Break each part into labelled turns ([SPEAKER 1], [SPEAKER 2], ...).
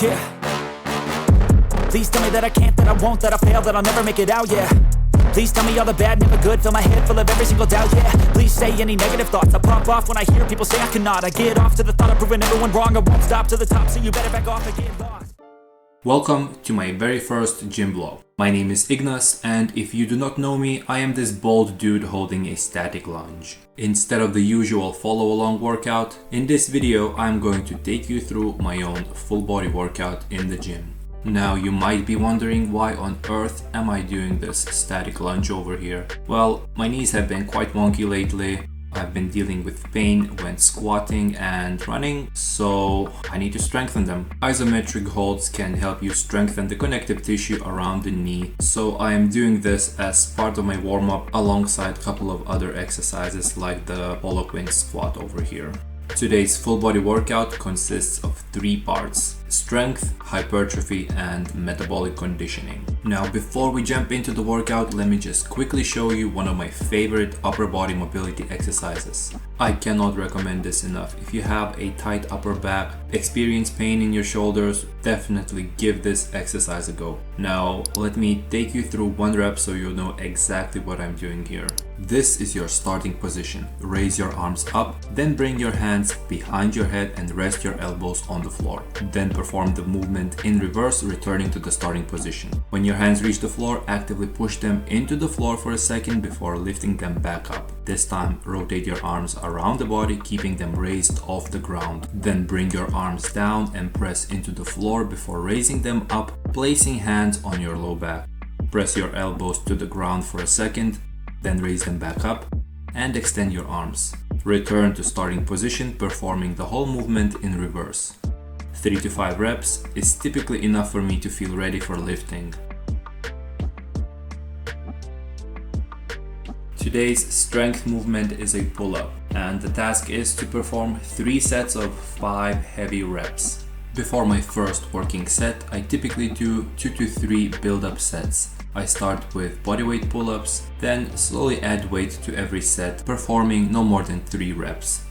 [SPEAKER 1] yeah. Please tell me that I can't, that I won't, that I fail, that I'll never make it out, yeah. Please tell me all the bad, never good, fill my head full of every single doubt, yeah. Please say any negative thoughts, I pop off when I hear people say I cannot. I get off to the thought of proving everyone wrong, I won't stop to the top, so you better back off and get lost.
[SPEAKER 2] Welcome to my very first gym vlog. My name is Ignas, and if you do not know me, I am this bald dude holding a static lunge. Instead of the usual follow along workout, in this video I'm going to take you through my own full body workout in the gym. Now you might be wondering, why on earth am I doing this static lunge over here? Well, my knees have been quite wonky lately. I've been dealing with pain when squatting and running, so I need to strengthen them. Isometric holds can help you strengthen the connective tissue around the knee, so I am doing this as part of my warm-up alongside a couple of other exercises like the polo queen squat over here. Today's full body workout consists of 3 parts: strength, hypertrophy, and metabolic conditioning. Now, before we jump into the workout, let me just quickly show you one of my favorite upper body mobility exercises. I cannot recommend this enough. If you have a tight upper back, experience pain in your shoulders, definitely give this exercise a go. Now, let me take you through 1 rep so you'll know exactly what I'm doing here. This is your starting position. Raise your arms up, then bring your hands behind your head and rest your elbows on the floor. Then perform the movement in reverse, returning to the starting position. When your hands reach the floor, actively push them into the floor for a second before lifting them back up. This time, rotate your arms around the body, keeping them raised off the ground. Then bring your arms down and press into the floor before raising them up, placing hands on your low back. Press your elbows to the ground for a second, then raise them back up and extend your arms. Return to starting position, performing the whole movement in reverse. 3 to 5 reps is typically enough for me to feel ready for lifting. Today's strength movement is a pull-up, and the task is to perform 3 sets of 5 heavy reps. Before my first working set, I typically do 2 to 3 build-up sets. I start with bodyweight pull-ups, then slowly add weight to every set, performing no more than 3 reps.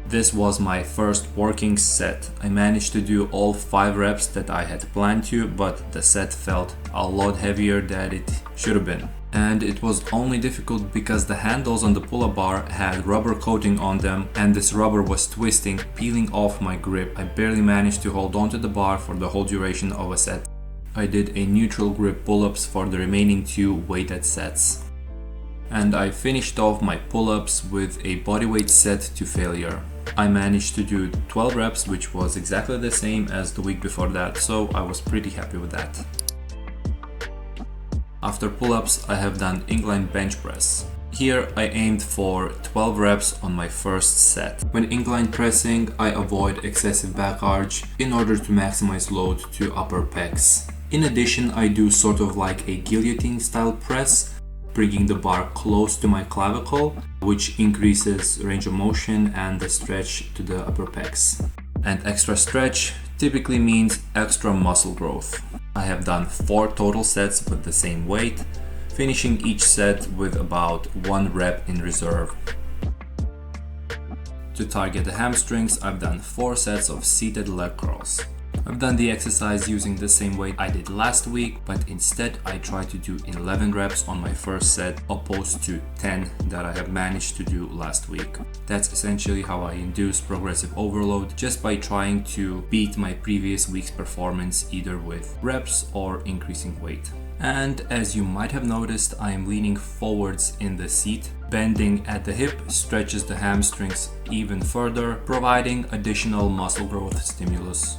[SPEAKER 2] This was my first working set. I managed to do all 5 reps that I had planned to, but the set felt a lot heavier than it should have been. And it was only difficult because the handles on the pull-up bar had rubber coating on them, and this rubber was twisting, peeling off my grip. I barely managed to hold onto the bar for the whole duration of a set. I did a neutral grip pull-ups for the remaining 2 weighted sets. And I finished off my pull-ups with a bodyweight set to failure. I managed to do 12 reps, which was exactly the same as the week before that, so I was pretty happy with that. After pull-ups, I have done incline bench press. Here I aimed for 12 reps on my first set. When incline pressing, I avoid excessive back arch in order to maximize load to upper pecs. In addition, I do sort of like a guillotine style press, bringing the bar close to my clavicle, which increases range of motion and the stretch to the upper pecs. And extra stretch typically means extra muscle growth. I have done 4 total sets with the same weight, finishing each set with about 1 rep in reserve. To target the hamstrings, I've done 4 sets of seated leg curls. I've done the exercise using the same weight I did last week, but instead I tried to do 11 reps on my first set opposed to 10 that I have managed to do last week. That's essentially how I induce progressive overload, just by trying to beat my previous week's performance either with reps or increasing weight. And as you might have noticed, I am leaning forwards in the seat. Bending at the hip stretches the hamstrings even further, providing additional muscle growth stimulus.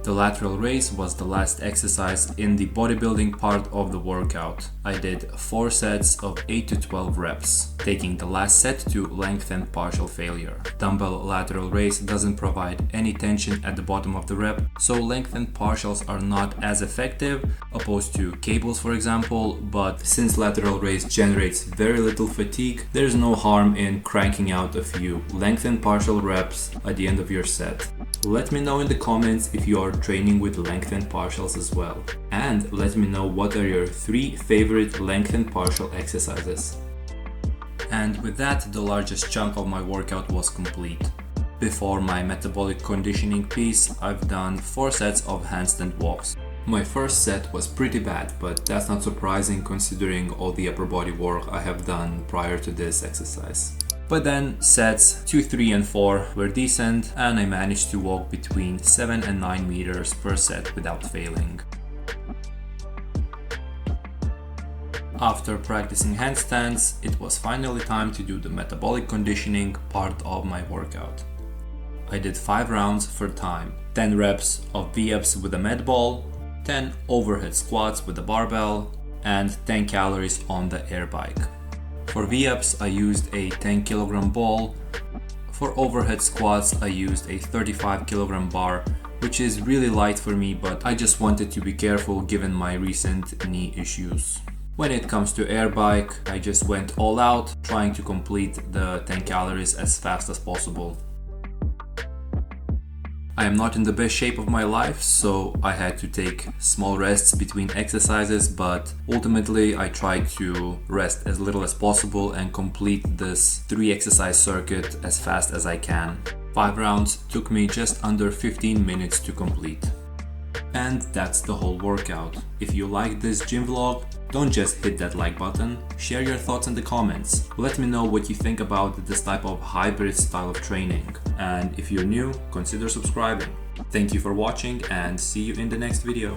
[SPEAKER 2] The lateral raise was the last exercise in the bodybuilding part of the workout. I did 4 sets of 8 to 12 reps, taking the last set to lengthened partial failure. Dumbbell lateral raise doesn't provide any tension at the bottom of the rep, so lengthened partials are not as effective opposed to cables, for example, but since lateral raise generates very little fatigue, there's no harm in cranking out a few lengthened partial reps at the end of your set. Let me know in the comments if you are training with lengthened partials as well. And let me know what are your 3 favorite lengthened partial exercises. And with that, the largest chunk of my workout was complete. Before my metabolic conditioning piece, I've done 4 sets of handstand walks. My first set was pretty bad, but that's not surprising considering all the upper body work I have done prior to this exercise. But then sets 2, 3 and 4 were decent, and I managed to walk between 7 and 9 meters per set without failing. After practicing handstands, it was finally time to do the metabolic conditioning part of my workout. I did 5 rounds for time, 10 reps of V-ups with a med ball, 10 overhead squats with a barbell, and 10 calories on the air bike. For V-ups, I used a 10 kg ball. For overhead squats, I used a 35 kg bar, which is really light for me, but I just wanted to be careful given my recent knee issues. When it comes to air bike, I just went all out, trying to complete the 10 calories as fast as possible. I am not in the best shape of my life, so I had to take small rests between exercises, but ultimately I tried to rest as little as possible and complete this 3 exercise circuit as fast as I can. 5 rounds took me just under 15 minutes to complete. And that's the whole workout. If you like this gym vlog, don't just hit that like button, share your thoughts in the comments. Let me know what you think about this type of hybrid style of training. And if you're new, consider subscribing. Thank you for watching and see you in the next video.